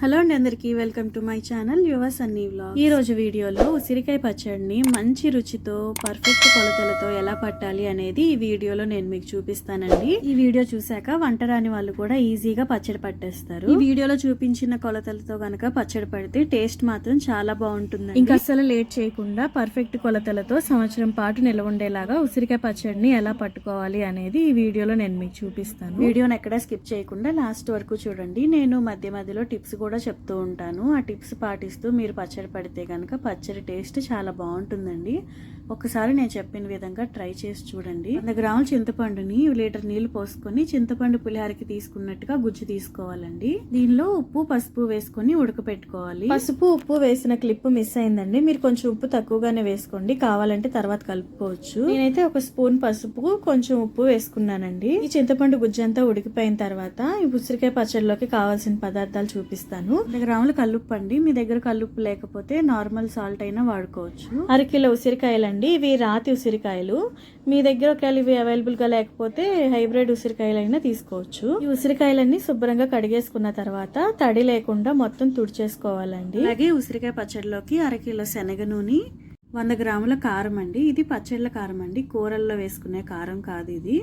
Hello అండి, అందరికీ welcome to my channel your Sunny vlogs. ఈ రోజు వీడియోలో ఉసిరికాయ పచ్చడిని మంచి రుచితో పర్ఫెక్ట్ కొలతలతో ఎలా పట్టాలి అనేది ఈ వీడియోలో నేను మీకు చూపిస్తానండి. ఈ వీడియో చూసాక వంట రాని వాళ్ళు కూడా ఈజీగా పచ్చడి పట్టేస్తారు. ఈ వీడియోలో చూపించిన కొలతలతో గనక పచ్చడి పడితే టేస్ట్ మాత్రం చాలా బాగుంటుంది. ఇంకా అస్సలు లేట్ చేయకుండా పర్ఫెక్ట్ కొలతలతో సంవత్సరం పాటు నిల్వ ఉండేలాగా ఉసిరికాయ పచ్చడిని ఎలా పట్టుకోవాలి అనేది ఈ వీడియోలో నేను మీకు చూపిస్తాను. వీడియోని ఎక్కడ స్కిప్ చేయకుండా లాస్ట్ వరకు చూడండి. నేను మధ్య మధ్యలో టిప్స్ కూడా చెప్తూ ఉంటాను. ఆ టిప్స్ పాటిస్తూ మీరు పచ్చడి పడితే కనుక పచ్చడి టేస్ట్ చాలా బాగుంటుందండి. ఒకసారి నేను చెప్పిన విధంగా ట్రై చేసి చూడండి. 100 గ్రాముల చింతపండుని లీటర్ నీళ్లు పోసుకొని చింతపండు పులిహారకి తీసుకున్నట్టుగా గుజ్జు తీసుకోవాలండి. దీనిలో ఉప్పు పసుపు వేసుకొని ఉడకపెట్టుకోవాలి. పసుపు ఉప్పు వేసిన క్లిప్ మిస్ అయిందండి. మీరు కొంచెం ఉప్పు తక్కువగానే వేసుకోండి, కావాలంటే తర్వాత కలుపుకోవచ్చు. నేనైతే ఒక స్పూన్ పసుపు కొంచెం ఉప్పు వేసుకున్నానండి. ఈ చింతపండు గుజ్జు అంతా ఉడికిపోయిన తర్వాత ఈ ఉసిరికాయ పచ్చడిలోకి కావాల్సిన పదార్థాలు చూపిస్తాను. 100 గ్రాముల కల్లుప్పు అండి. మీ దగ్గర కల్లుప్పు లేకపోతే నార్మల్ సాల్ట్ అయినా వాడుకోవచ్చు. 1 కిలో ఉసిరికాయలు అండి. ఇవి రాతి ఉసిరికాయలు. మీ దగ్గర ఒకవేళ ఇవి అవైలబుల్ గా లేకపోతే హైబ్రిడ్ ఉసిరికాయలు అయినా తీసుకోవచ్చు. ఈ ఉసిరికాయలన్నీ శుభ్రంగా కడిగేసుకున్న తర్వాత తడి లేకుండా మొత్తం తుడిచేసుకోవాలండి. అలాగే ఉసిరికాయ పచ్చడిలోకి 1 కిలో శనగ నూనె, 100 గ్రాముల కారం అండి. ఇది పచ్చళ్ళ కారం అండి, కూరల్లో వేసుకునే కారం కాదు ఇది.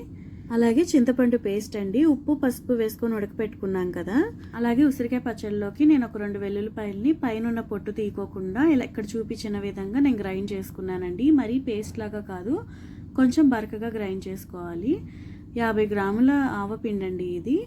అలాగే చింతపండు పేస్ట్ అండి. ఉప్పు పసుపు వేసుకొని ఉడకపెట్టుకున్నాం కదా. అలాగే ఉసిరికాయ పచ్చడిలోకి నేను ఒక 2 వెల్లుల్లిపాయల్ని పైన పొట్టు తీయకోకుండా ఇలా ఇక్కడ చూపించిన విధంగా నేను గ్రైండ్ చేసుకున్నానండి. మరీ పేస్ట్ లాగా కాదు, కొంచెం బరకగా గ్రైండ్ చేసుకోవాలి. 50 గ్రాముల ఆవపిండి అండి ఇది.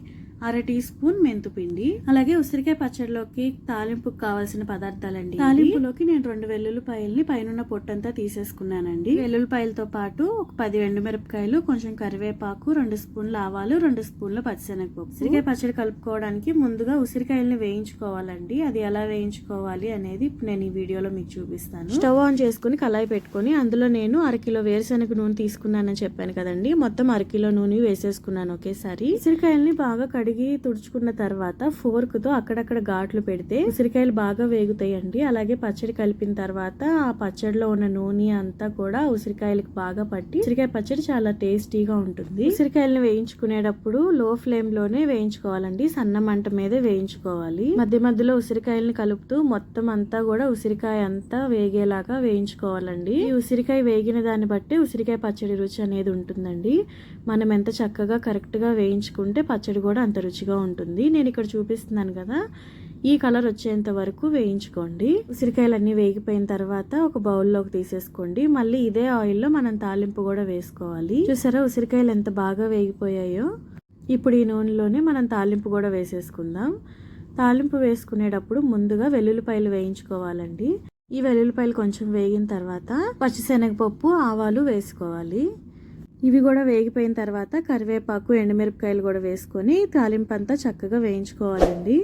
1/2 టీ స్పూన్ మెంతుపిండి. అలాగే ఉసిరికాయ పచ్చడిలోకి తాలింపుకు కావాల్సిన పదార్థాలండి. తాలింపులోకి నేను 2 వెల్లుల్లిపాయల్ని పైన పొట్టంతా తీసేసుకున్నానండి. వెల్లుల్లిపాయలతో పాటు ఒక 10 ఎండుమిరపకాయలు, కొంచెం కరివేపాకు, 2 స్పూన్ల ఆవాలు, 2 స్పూన్ల పచ్చిశనగపప్పు. ఉసిరికాయ పచ్చడి కలుపుకోవడానికి ముందుగా ఉసిరికాయల్ని వేయించుకోవాలండి. అది ఎలా వేయించుకోవాలి అనేది ఇప్పుడు నేను ఈ వీడియోలో మీకు చూపిస్తాను. స్టవ్ ఆన్ చేసుకుని కళాయి పెట్టుకుని అందులో నేను 1 కిలో వేరుశనగ నూనె తీసుకున్నానని చెప్పాను కదండి. మొత్తం 1 కిలో నూనె వేసేసుకున్నాను ఒకేసారి. ఉసిరికాయల్ని బాగా కడిగి తుడుచుకున్న తర్వాత ఫోర్క్ తో అక్కడక్కడ ఘాట్లు పెడితే ఉసిరికాయలు బాగా వేగుతాయండి. అలాగే పచ్చడి కలిపిన తర్వాత ఆ పచ్చడిలో ఉన్న నూనె అంతా కూడా ఉసిరికాయలకు బాగా పట్టి ఉసిరికాయ పచ్చడి చాలా టేస్టీగా ఉంటుంది. ఉసిరికాయలను వేయించుకునేటప్పుడు లో ఫ్లేమ్ లోనే వేయించుకోవాలండి, సన్న మంట మీదే వేయించుకోవాలి. మధ్య మధ్యలో ఉసిరికాయలను కలుపుతూ మొత్తం అంతా కూడా ఉసిరికాయ అంతా వేగేలాగా వేయించుకోవాలండి. ఈ ఉసిరికాయ వేగిన దాన్ని బట్టి ఉసిరికాయ పచ్చడి రుచి అనేది ఉంటుందండి. మనం ఎంత చక్కగా కరెక్ట్ గా వేయించుకుంటే పచ్చడి కూడా అంత రుచిగా ఉంటుంది. నేను ఇక్కడ చూపిస్తున్నాను కదా, ఈ కలర్ వచ్చేంత వరకు వేయించుకోండి. ఉసిరికాయలన్నీ వేగిపోయిన తర్వాత ఒక బౌల్లోకి తీసేసుకోండి. మళ్ళీ ఇదే ఆయిల్లో మనం తాలింపు కూడా వేసుకోవాలి. చూసారా ఉసిరికాయలు ఎంత బాగా వేగిపోయాయో. ఇప్పుడు ఈ నూనెలోనే మనం తాలింపు కూడా వేసేసుకుందాం. తాలింపు వేసుకునేటప్పుడు ముందుగా వెల్లుల్లిపాయలు వేయించుకోవాలండి. ఈ వెల్లుల్లిపాయలు కొంచెం వేగిన తర్వాత పచ్చిశనగపప్పు, ఆవాలు వేసుకోవాలి. ఇవి కూడా వేగిపోయిన తర్వాత కరివేపాకు, ఎండుమిరపకాయలు కూడా వేసుకొని తాలింపు అంతా చక్కగా వేయించుకోవాలండి.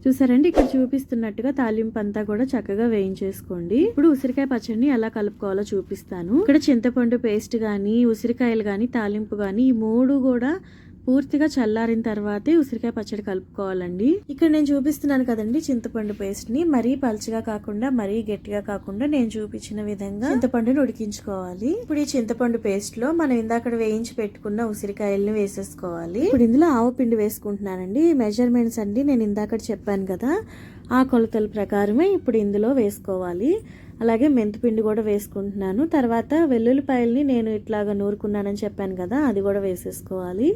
చూసారండి, ఇక్కడ చూపిస్తున్నట్టుగా తాలింపు అంతా కూడా చక్కగా వేయించేసుకోండి. ఇప్పుడు ఉసిరికాయ పచ్చడిని ఎలా కలుపుకోవాలో చూపిస్తాను. ఇక్కడ చింతపండు పేస్ట్ గానీ, ఉసిరికాయలు గానీ, తాలింపు గానీ ఈ 3 కూడా పూర్తిగా చల్లారిన తర్వాతే ఉసిరికాయ పచ్చడి కలుపుకోవాలండి. ఇక్కడ నేను చూపిస్తున్నాను కదండి చింతపండు పేస్ట్ ని. మరీ పలుచగా కాకుండా మరీ గట్టిగా కాకుండా నేను చూపించిన విధంగా చింతపండుని ఉడికించుకోవాలి. ఇప్పుడు ఈ చింతపండు పేస్ట్ లో మనం ఇందాక వేయించి పెట్టుకున్న ఉసిరికాయల్ని వేసేసుకోవాలి. ఇప్పుడు ఇందులో ఆవపిండి వేసుకుంటున్నానండి. మెజర్మెంట్స్ అండి నేను ఇందాక చెప్పాను కదా, ఆ కొలతల ప్రకారమే ఇప్పుడు ఇందులో వేసుకోవాలి. అలాగే మెంతిపిండి కూడా వేసుకుంటున్నాను. తర్వాత వెల్లుల్లిపాయల్ని నేను ఇట్లాగా నూరుకున్నానని చెప్పాను కదా, అది కూడా వేసేసుకోవాలి.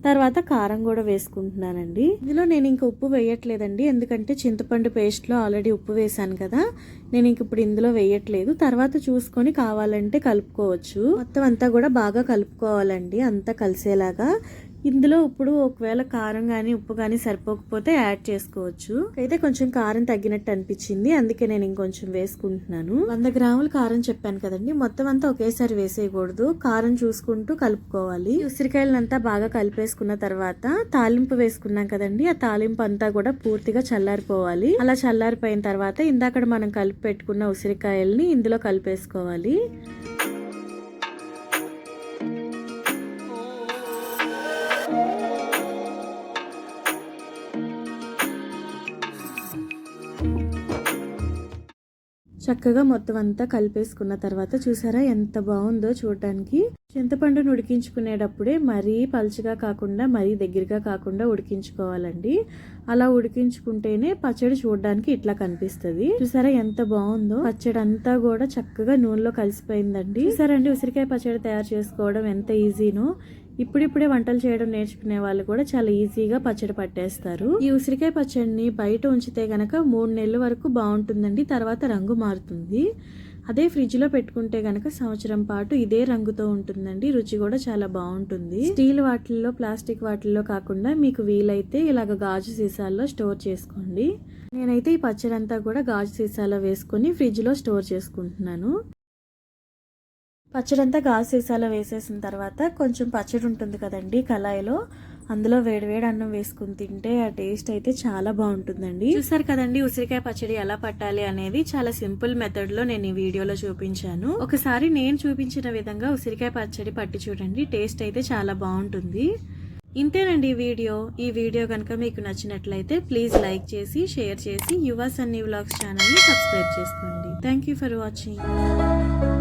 తర్వాత కారం కూడా వేసుకుంటున్నానండి. ఇందులో నేను ఇంకా ఉప్పు వేయట్లేదండి, ఎందుకంటే చింతపండు పేస్ట్లో ఆల్రెడీ ఉప్పు వేసాను కదా. నేను ఇంక ఇప్పుడు ఇందులో వేయట్లేదు, తర్వాత చూసుకొని కావాలంటే కలుపుకోవచ్చు. మొత్తం అంతా కూడా బాగా కలుపుకోవాలండి, అంతా కలిసేలాగా. ఇందులో ఇప్పుడు ఒకవేళ కారం కానీ ఉప్పు కానీ సరిపోకపోతే యాడ్ చేసుకోవచ్చు. అయితే కొంచెం కారం తగ్గినట్టు అనిపించింది, అందుకే నేను ఇంకొంచెం వేసుకుంటున్నాను. 100 గ్రాముల కారం చెప్పాను కదండి, మొత్తం అంతా ఒకేసారి వేసేయకూడదు, కారం చూసుకుంటూ కలుపుకోవాలి. ఉసిరికాయలంతా బాగా కలిపేసుకున్న తర్వాత తాలింపు వేసుకున్నాం కదండి, ఆ తాలింపు అంతా కూడా పూర్తిగా చల్లారిపోవాలి. అలా చల్లారిపోయిన తర్వాత ఇందాక మనం కలిపి పెట్టుకున్న ఉసిరికాయల్ని ఇందులో కలిపేసుకోవాలి. చక్కగా మొత్తం అంతా కలిపేసుకున్న తర్వాత చూసారా ఎంత బాగుందో చూడటానికి. చింతపండును ఉడికించుకునేటప్పుడే మరీ పలుచగా కాకుండా మరీ దగ్గరగా కాకుండా ఉడికించుకోవాలండి. అలా ఉడికించుకుంటేనే పచ్చడి చూడడానికి ఇట్లా కనిపిస్తుంది. చూసారా ఎంత బాగుందో, పచ్చడి అంతా కూడా చక్కగా నూనెలో కలిసిపోయిందండి. చూసారండి ఉసిరికాయ పచ్చడి తయారు చేసుకోవడం ఎంత ఈజీనో. ఇప్పుడిప్పుడే వంటలు చేయడం నేర్చుకునే వాళ్ళు కూడా చాలా ఈజీగా పచ్చడి పట్టేస్తారు. ఈ ఉసిరికాయ పచ్చడిని బయట ఉంచితే గనక 3 నెలల వరకు బాగుంటుందండి. తర్వాత రంగు మారుతుంది. అదే ఫ్రిడ్జ్లో పెట్టుకుంటే గనక సంవత్సరం పాటు ఇదే రంగుతో ఉంటుందండి. రుచి కూడా చాలా బాగుంటుంది. స్టీల్ వాటిల్లో, ప్లాస్టిక్ వాటిల్లో కాకుండా మీకు వీలైతే ఇలాగ గాజు సీసాల్లో స్టోర్ చేసుకోండి. నేనైతే ఈ పచ్చడి అంతా కూడా గాజు సీసాలో వేసుకొని ఫ్రిడ్జ్లో స్టోర్ చేసుకుంటున్నాను. పచ్చడి అంతా గాజు సీసాలో వేసేసిన తర్వాత కొంచెం పచ్చడి ఉంటుంది కదండి కళాయిలో, అందులో వేడివేడి అన్నం వేసుకుని తింటే ఆ టేస్ట్ అయితే చాలా బాగుంటుందండి. చూసారు కదండి ఉసిరికాయ పచ్చడి ఎలా పట్టాలి అనేది చాలా సింపుల్ మెథడ్ లో నేను ఈ వీడియోలో చూపించాను. ఒకసారి నేను చూపించిన విధంగా ఉసిరికాయ పచ్చడి పట్టి చూడండి, టేస్ట్ అయితే చాలా బాగుంటుంది. ఇంతేనండి ఈ వీడియో కనుక మీకు నచ్చినట్లయితే ప్లీజ్ లైక్ చేసి, షేర్ చేసి యువ సన్నీ వ్లాగ్స్ ఛానల్ని సబ్స్క్రైబ్ చేసుకోండి. Thank you for watching.